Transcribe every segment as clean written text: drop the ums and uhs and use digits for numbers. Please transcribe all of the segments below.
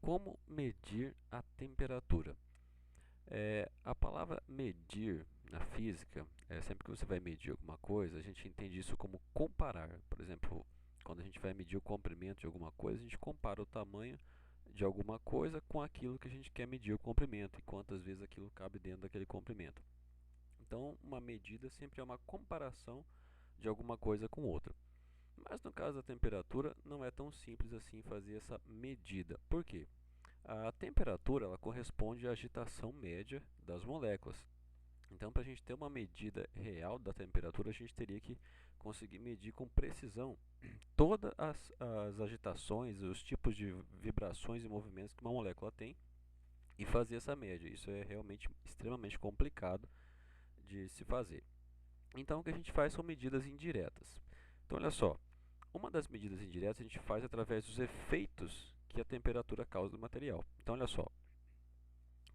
Como medir a temperatura? A palavra medir na física, sempre que você vai medir alguma coisa, a gente entende isso como comparar. Por exemplo, quando a gente vai medir o comprimento de alguma coisa, a gente compara o tamanho de alguma coisa com aquilo que a gente quer medir o comprimento, e quantas vezes aquilo cabe dentro daquele comprimento. Então, uma medida sempre é uma comparação de alguma coisa com outra. Mas no caso da temperatura, não é tão simples assim fazer essa medida. Por quê? A temperatura ela corresponde à agitação média das moléculas. Então, para a gente ter uma medida real da temperatura, a gente teria que conseguir medir com precisão todas as agitações, os tipos de vibrações e movimentos que uma molécula tem e fazer essa média. Isso é realmente extremamente complicado de se fazer. Então, o que a gente faz são medidas indiretas. Então, olha só, uma das medidas indiretas a gente faz através dos efeitos que a temperatura causa no material. Então, olha só,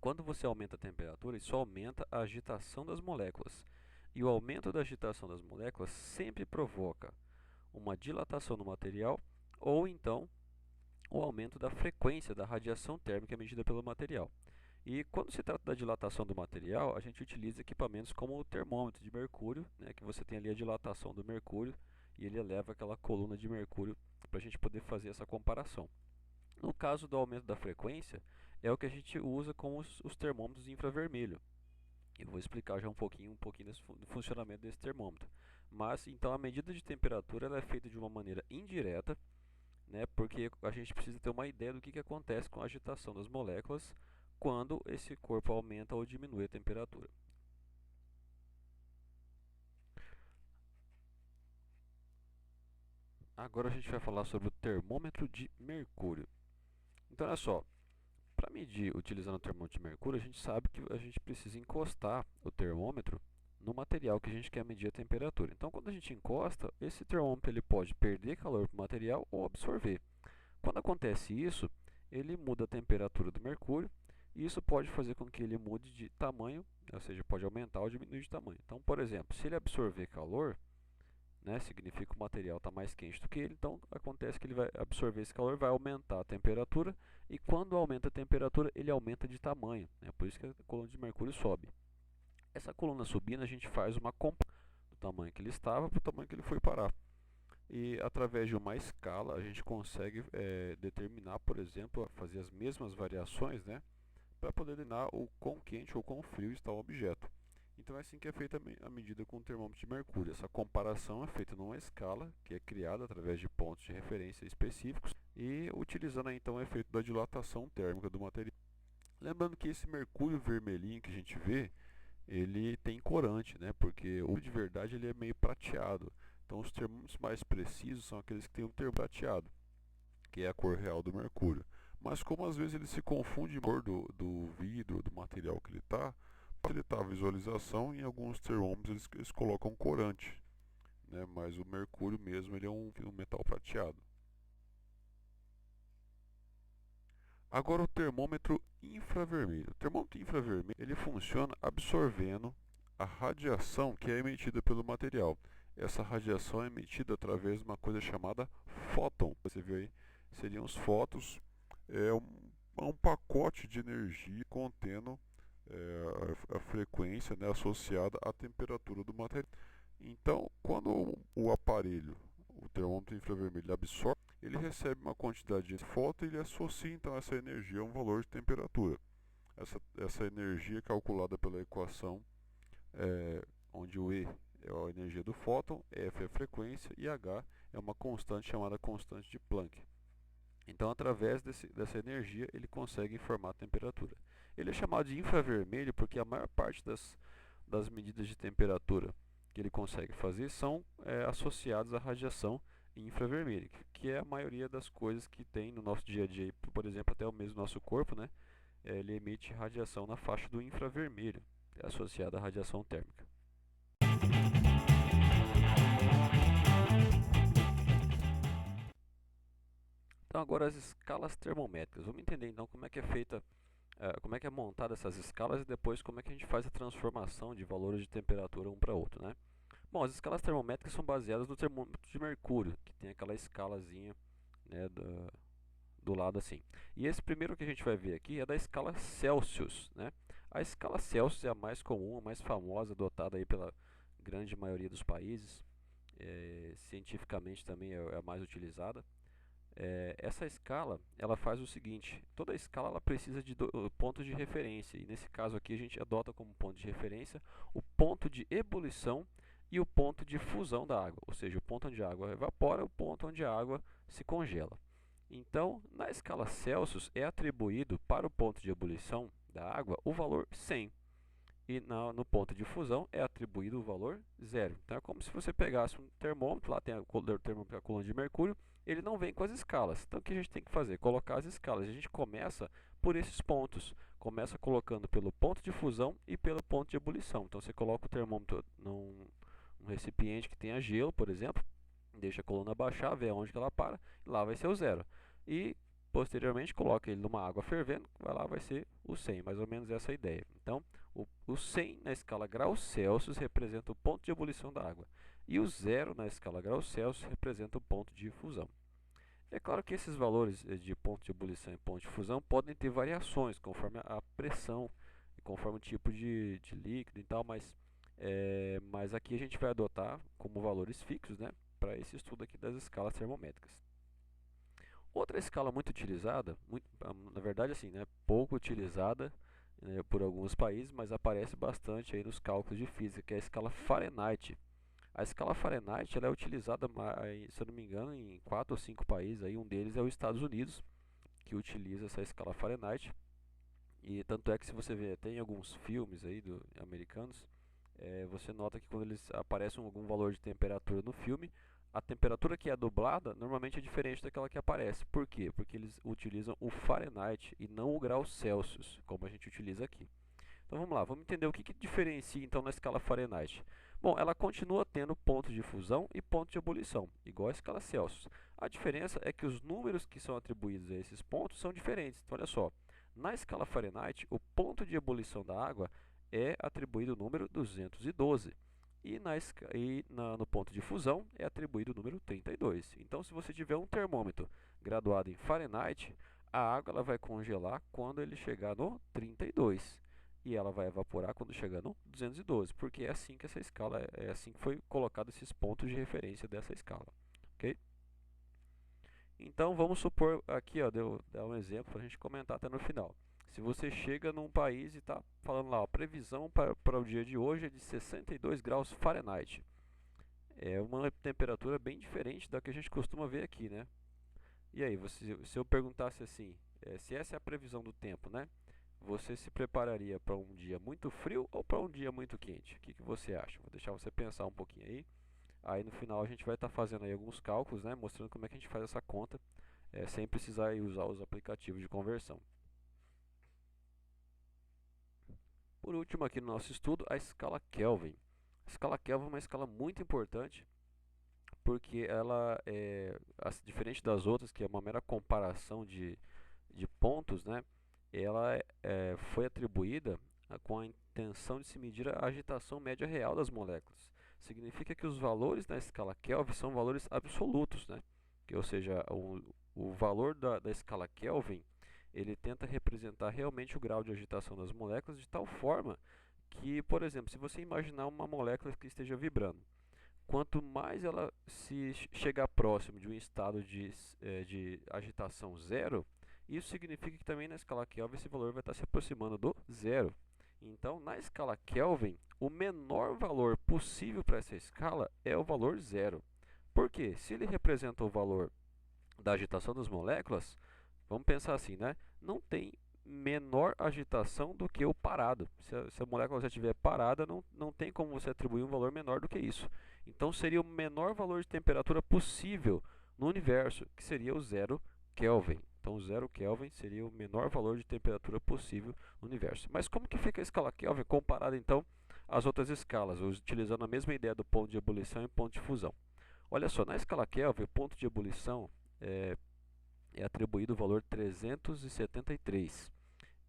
quando você aumenta a temperatura, isso aumenta a agitação das moléculas. E o aumento da agitação das moléculas sempre provoca uma dilatação no material ou então o aumento da frequência da radiação térmica medida pelo material. E quando se trata da dilatação do material, a gente utiliza equipamentos como o termômetro de mercúrio, né, que você tem ali a dilatação do mercúrio e ele eleva aquela coluna de mercúrio para a gente poder fazer essa comparação. No caso do aumento da frequência, é o que a gente usa com os termômetros infravermelho. Eu vou explicar já um pouquinho do funcionamento desse termômetro. Mas então a medida de temperatura ela é feita de uma maneira indireta, né, porque a gente precisa ter uma ideia do que acontece com a agitação das moléculas quando esse corpo aumenta ou diminui a temperatura. Agora a gente vai falar sobre o termômetro de mercúrio. Então, olha só, para medir utilizando o termômetro de mercúrio, a gente sabe que a gente precisa encostar o termômetro no material que a gente quer medir a temperatura. Então, quando a gente encosta, esse termômetro ele pode perder calor para o material ou absorver. Quando acontece isso, ele muda a temperatura do mercúrio e isso pode fazer com que ele mude de tamanho, ou seja, pode aumentar ou diminuir de tamanho. Então, por exemplo, se ele absorver calor, né, significa que o material está mais quente do que ele, então acontece que ele vai absorver esse calor, vai aumentar a temperatura, e quando aumenta a temperatura, ele aumenta de tamanho, né, por isso que a coluna de mercúrio sobe. Essa coluna subindo, a gente faz uma comparação do tamanho que ele estava para o tamanho que ele foi parar. E através de uma escala, a gente consegue determinar, por exemplo, fazer as mesmas variações, né, para poder determinar o quão quente ou quão frio está o objeto. Então é assim que é feita a medida com o termômetro de mercúrio. Essa comparação é feita numa escala que é criada através de pontos de referência específicos e utilizando então o efeito da dilatação térmica do material. Lembrando que esse mercúrio vermelhinho que a gente vê, ele tem corante, né? Porque o de verdade ele é meio prateado. Então os termômetros mais precisos são aqueles que têm um termo prateado, que é a cor real do mercúrio. Mas como às vezes ele se confunde com a cor do vidro, do material que ele está, para facilitar a visualização, em alguns termômetros eles colocam corante, né? Mas o mercúrio mesmo ele é um metal prateado. Agora o termômetro infravermelho. O termômetro infravermelho ele funciona absorvendo a radiação que é emitida pelo material. Essa radiação é emitida através de uma coisa chamada fóton. Você viu aí? Seriam os fótons, é um pacote de energia contendo a frequência, né, associada à temperatura do material. Então, quando o aparelho, o termômetro infravermelho, absorve, ele recebe uma quantidade de fóton e ele associa então essa energia a um valor de temperatura. Essa energia é calculada pela equação onde o E é a energia do fóton, F é a frequência e H é uma constante chamada constante de Planck. Então, através dessa energia, ele consegue informar a temperatura. Ele é chamado de infravermelho porque a maior parte das medidas de temperatura que ele consegue fazer são associadas à radiação infravermelha, que é a maioria das coisas que tem no nosso dia a dia. Por exemplo, até o mesmo nosso corpo, né, ele emite radiação na faixa do infravermelho, associada à radiação térmica. Então, agora as escalas termométricas. Vamos entender então como é que é feita, como é que é montada essas escalas e depois como é que a gente faz a transformação de valores de temperatura um para outro, né? Bom, as escalas termométricas são baseadas no termômetro de mercúrio, que tem aquela escalazinha, né, do lado assim. E esse primeiro que a gente vai ver aqui é da escala Celsius, né? A escala Celsius é a mais comum, a mais famosa, adotada aí pela grande maioria dos países. Cientificamente também é a mais utilizada. Essa escala, ela faz o seguinte: toda escala ela precisa de pontos de referência, e nesse caso aqui a gente adota como ponto de referência o ponto de ebulição e o ponto de fusão da água, ou seja, o ponto onde a água evapora e o ponto onde a água se congela. Então, na escala Celsius é atribuído para o ponto de ebulição da água o valor 100, e no ponto de fusão é atribuído o valor 0. Então é como se você pegasse um termômetro, lá tem o termômetro a coluna de mercúrio, ele não vem com as escalas. Então o que a gente tem que fazer? Colocar as escalas. A gente começa por esses pontos. Começa colocando pelo ponto de fusão e pelo ponto de ebulição. Então você coloca o termômetro num recipiente que tenha gelo, por exemplo, deixa a coluna baixar, vê aonde que ela para, e lá vai ser o 0. E posteriormente coloca ele numa água fervendo, vai ser o 100, mais ou menos essa a ideia. Então, o 100 na escala graus Celsius representa o ponto de ebulição da água, e o 0 na escala graus Celsius representa o ponto de fusão. É claro que esses valores de ponto de ebulição e ponto de fusão podem ter variações conforme a pressão, conforme o tipo de líquido e tal, mas aqui a gente vai adotar como valores fixos, né, para esse estudo aqui das escalas termométricas. Outra escala muito utilizada, na verdade assim, né, pouco utilizada por alguns países, mas aparece bastante aí nos cálculos de física, que é a escala Fahrenheit. A escala Fahrenheit ela é utilizada, se eu não me engano, em 4 ou 5 países. Aí um deles é os Estados Unidos, que utiliza essa escala Fahrenheit. E tanto é que se você vê, tem alguns filmes aí americanos, você nota que quando eles aparecem algum valor de temperatura no filme, a temperatura que é dublada normalmente é diferente daquela que aparece. Por quê? Porque eles utilizam o Fahrenheit e não o grau Celsius, como a gente utiliza aqui. Então vamos lá, vamos entender o que diferencia então na escala Fahrenheit. Bom, ela continua tendo ponto de fusão e ponto de ebulição, igual à escala Celsius. A diferença é que os números que são atribuídos a esses pontos são diferentes. Então olha só, na escala Fahrenheit, o ponto de ebulição da água é atribuído o número 212. No ponto de fusão é atribuído o número 32. Então, se você tiver um termômetro graduado em Fahrenheit, a água ela vai congelar quando ele chegar no 32. E ela vai evaporar quando chegar no 212, porque é assim que essa escala, é assim que foi colocado esses pontos de referência dessa escala. Ok? Então, vamos supor aqui, ó, dar um exemplo para a gente comentar até no final. Se você chega num país e está falando lá, a previsão para o dia de hoje é de 62 graus Fahrenheit. É uma temperatura bem diferente da que a gente costuma ver aqui, né? E aí, se eu perguntasse assim, se essa é a previsão do tempo, né? Você se prepararia para um dia muito frio ou para um dia muito quente? O que você acha? Vou deixar você pensar um pouquinho aí. Aí no final a gente vai estar fazendo aí alguns cálculos, né? Mostrando como é que a gente faz essa conta, sem precisar usar os aplicativos de conversão. Por último aqui no nosso estudo, a escala Kelvin. A escala Kelvin é uma escala muito importante, porque ela diferente das outras, que é uma mera comparação de pontos, né? Ela foi atribuída com a intenção de se medir a agitação média real das moléculas. Significa que os valores na escala Kelvin são valores absolutos, né? Ou seja, o valor da escala Kelvin ele tenta representar realmente o grau de agitação das moléculas de tal forma que, por exemplo, se você imaginar uma molécula que esteja vibrando, quanto mais ela se chegar próximo de um estado de agitação zero, isso significa que também na escala Kelvin esse valor vai estar se aproximando do zero. Então, na escala Kelvin, o menor valor possível para essa escala é o valor zero. Por quê? Se ele representa o valor da agitação das moléculas, vamos pensar assim, né? Não tem menor agitação do que o parado. Se a molécula já estiver parada, não tem como você atribuir um valor menor do que isso. Então seria o menor valor de temperatura possível no universo, que seria o 0 Kelvin. Então 0 Kelvin seria o menor valor de temperatura possível no universo. Mas como que fica a escala Kelvin comparada então às outras escalas, utilizando a mesma ideia do ponto de ebulição e ponto de fusão? Olha só, na escala Kelvin, o ponto de ebulição é atribuído o valor 373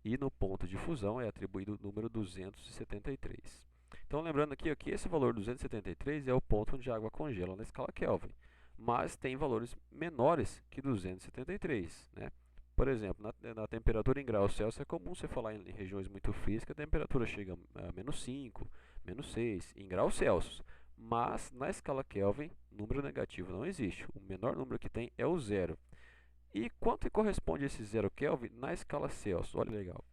e no ponto de fusão é atribuído o número 273. Então lembrando aqui que esse valor 273 é o ponto onde a água congela na escala Kelvin. mas tem valores menores que 273, né? Por exemplo, na temperatura em graus Celsius é comum você falar em regiões muito frias que a temperatura chega a menos 5, menos 6 em graus Celsius. Mas na escala Kelvin, número negativo não existe. O menor número que tem é o zero. E quanto corresponde esse zero Kelvin na escala Celsius? Olha que legal.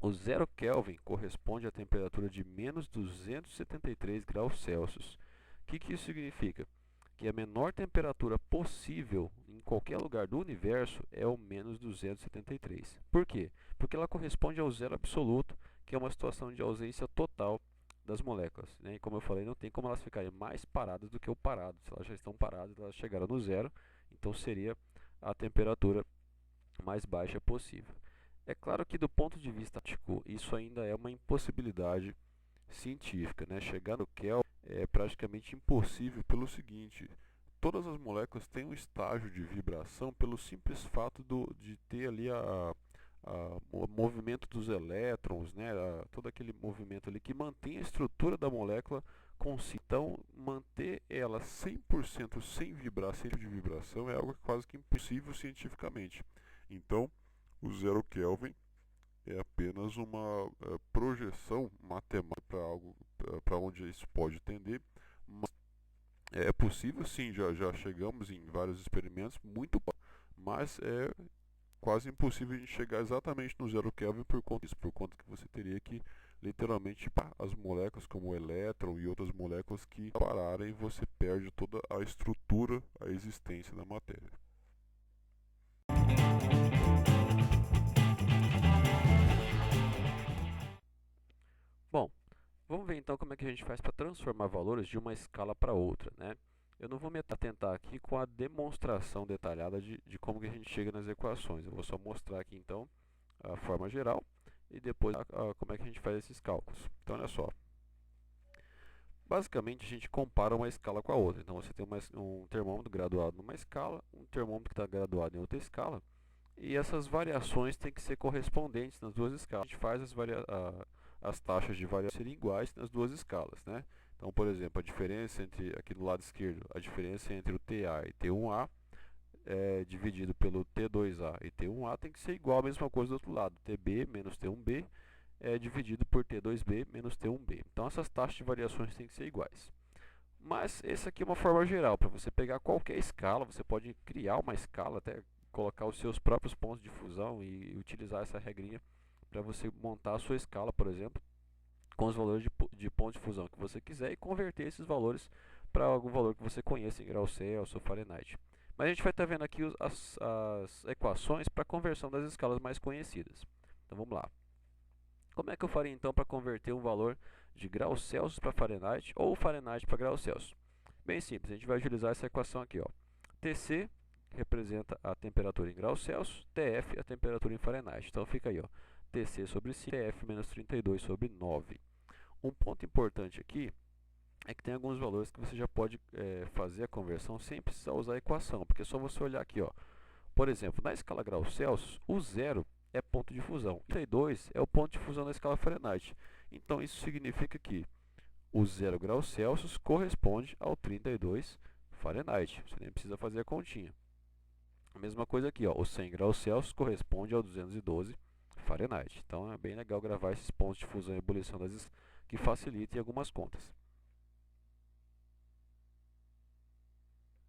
O zero Kelvin corresponde à temperatura de menos 273 graus Celsius. O que isso significa? Que a menor temperatura possível em qualquer lugar do universo é o menos 273. Por quê? Porque ela corresponde ao zero absoluto, que é uma situação de ausência total das moléculas, né? E como eu falei, não tem como elas ficarem mais paradas do que o parado. Se elas já estão paradas, elas chegaram no zero, então seria a temperatura mais baixa possível. É claro que do ponto de vista prático, isso ainda é uma impossibilidade científica, né? Chegar no Kelvin é praticamente impossível pelo seguinte: todas as moléculas têm um estágio de vibração pelo simples fato de ter ali o movimento dos elétrons, né? Todo aquele movimento ali que mantém a estrutura da molécula consigo. Então, manter ela 100% sem vibrar, sem de vibração, é algo quase que impossível cientificamente. Então, o zero Kelvin é apenas uma projeção matemática para algo para onde isso pode tender, mas é possível sim, já chegamos em vários experimentos, muito, mas é quase impossível a gente chegar exatamente no zero Kelvin por conta disso, por conta que você teria que literalmente as moléculas como o elétron e outras moléculas que pararem, você perde toda a estrutura, a existência da matéria. Bom, vamos ver então como é que a gente faz para transformar valores de uma escala para outra, né? Eu não vou me atentar aqui com a demonstração detalhada de como que a gente chega nas equações. Eu vou só mostrar aqui então a forma geral e depois como é que a gente faz esses cálculos. Então, olha só. Basicamente, a gente compara uma escala com a outra. Então, você tem um termômetro graduado numa escala, um termômetro que está graduado em outra escala, e essas variações têm que ser correspondentes nas duas escalas. A gente faz as taxas de variação serem iguais nas duas escalas, né? Então, por exemplo, a diferença entre, aqui do lado esquerdo, a diferença entre o TA e T1A dividido pelo T2A e T1A tem que ser igual à mesma coisa do outro lado. TB menos T1B dividido por T2B menos T1B. Então, essas taxas de variações têm que ser iguais. Mas essa aqui é uma forma geral. Para você pegar qualquer escala, você pode criar uma escala, até colocar os seus próprios pontos de fusão e utilizar essa regrinha para você montar a sua escala, por exemplo, com os valores de pontos de fusão que você quiser e converter esses valores para algum valor que você conheça em graus Celsius ou Fahrenheit. Mas a gente vai estar vendo aqui as equações para a conversão das escalas mais conhecidas. Então vamos lá. Como é que eu faria então para converter um valor de graus Celsius para Fahrenheit ou Fahrenheit para graus Celsius? Bem simples, a gente vai utilizar essa equação aqui, ó. Tc representa a temperatura em graus Celsius, Tf a temperatura em Fahrenheit. Então fica aí, ó, Tc sobre 5, Tf menos 32 sobre 9. Um ponto importante aqui é que tem alguns valores que você já pode fazer a conversão sem precisar usar a equação, porque é só você olhar aqui, ó. Por exemplo, na escala graus Celsius, o zero é ponto de fusão. 32 é o ponto de fusão da escala Fahrenheit. Então, isso significa que o 0 graus Celsius corresponde ao 32 Fahrenheit. Você nem precisa fazer a continha. A mesma coisa aqui, ó, o 100 graus Celsius corresponde ao 212 Fahrenheit. Então, é bem legal gravar esses pontos de fusão e ebulição que facilitem algumas contas.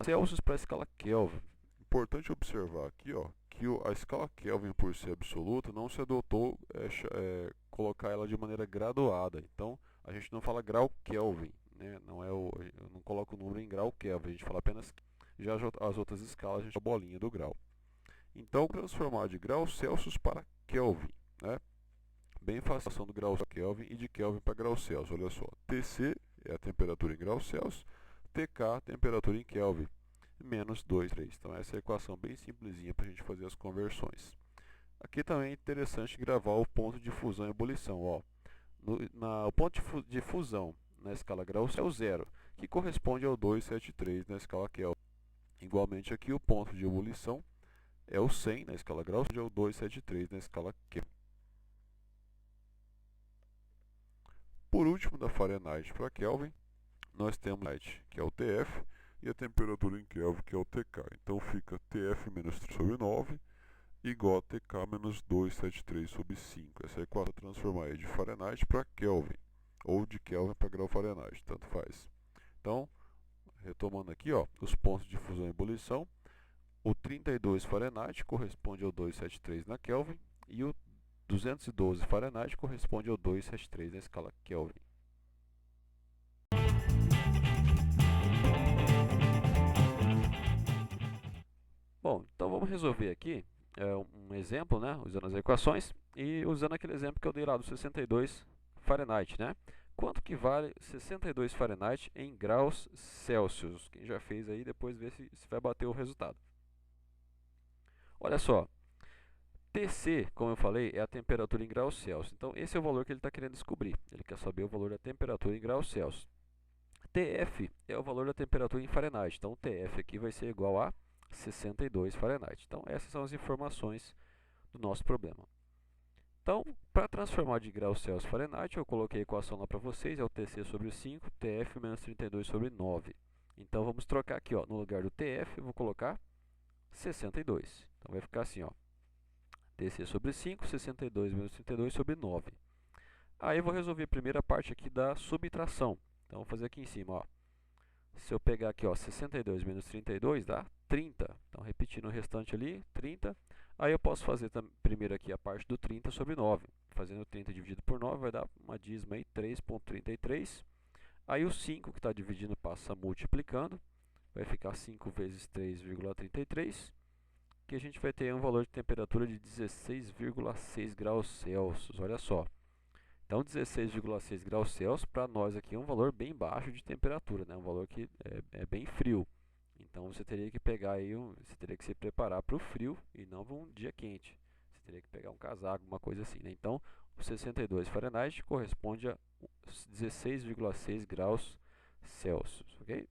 Celsius para a escala Kelvin. Importante observar aqui, ó, que a escala Kelvin, por ser absoluta, não se adotou colocar ela de maneira graduada. Então, a gente não fala grau Kelvin, né? Eu não coloco o número em grau Kelvin, a gente fala apenas já as outras escalas, a gente a bolinha do grau. Então, transformar de graus Celsius para Kelvin, né? Bem fácil a ação do grau Kelvin e de Kelvin para grau Celsius. Olha só, Tc é a temperatura em graus Celsius, Tk a temperatura em Kelvin, menos 2, 3. Então, essa é a equação bem simplesinha para a gente fazer as conversões. Aqui também é interessante gravar o ponto de fusão e ebulição. Ó. O ponto de fusão na escala Gauss é o zero, que corresponde ao 273 na escala Kelvin. Igualmente aqui o ponto de ebulição é o 100 na escala Gauss, que é o 273 na escala Kelvin. Por último, da Fahrenheit para Kelvin, nós temos que é o TF, e a temperatura em Kelvin, que é o TK. Então fica TF menos 3 sobre 9 igual a TK menos 273 sobre 5. Essa é a equação transformar de Fahrenheit para Kelvin, ou de Kelvin para grau Fahrenheit, tanto faz. Então, retomando aqui, ó, os pontos de fusão e ebulição, o 32 Fahrenheit corresponde ao 273 na Kelvin, e o 212 Fahrenheit corresponde ao 273 na escala Kelvin. Bom, então vamos resolver aqui um exemplo, né, usando as equações e usando aquele exemplo que eu dei lá do 62 Fahrenheit, né? Quanto que vale 62 Fahrenheit em graus Celsius? Quem já fez aí, depois vê se vai bater o resultado. Olha só, Tc, como eu falei, é a temperatura em graus Celsius. Então, esse é o valor que ele está querendo descobrir. Ele quer saber o valor da temperatura em graus Celsius. Tf é o valor da temperatura em Fahrenheit. Então, Tf aqui vai ser igual a 62 Fahrenheit. Então, essas são as informações do nosso problema. Então, para transformar de graus Celsius Fahrenheit, eu coloquei a equação lá para vocês, é o Tc sobre 5, Tf menos 32 sobre 9. Então, vamos trocar aqui, ó, no lugar do Tf, eu vou colocar 62. Então, vai ficar assim, ó, Tc sobre 5, 62 menos 32 sobre 9. Aí, eu vou resolver a primeira parte aqui da subtração. Então, vou fazer aqui em cima, ó. Se eu pegar aqui, ó, 62 menos 32 dá 30. Então, repetindo o restante ali, 30. Aí eu posso fazer primeiro aqui a parte do 30 sobre 9. Fazendo 30 dividido por 9 vai dar uma dízima aí, 3,33. Aí o 5 que está dividindo passa multiplicando. Vai ficar 5 vezes 3,33. Que a gente vai ter um valor de temperatura de 16,6 graus Celsius. Olha só. Então, 16,6 graus Celsius, para nós aqui é um valor bem baixo de temperatura, né? Um valor que é bem frio. Então, você teria que pegar aí, você teria que se preparar para o frio e não para um dia quente. Você teria que pegar um casaco, uma coisa assim, né? Então, o 62 Fahrenheit corresponde a 16,6 graus Celsius, ok?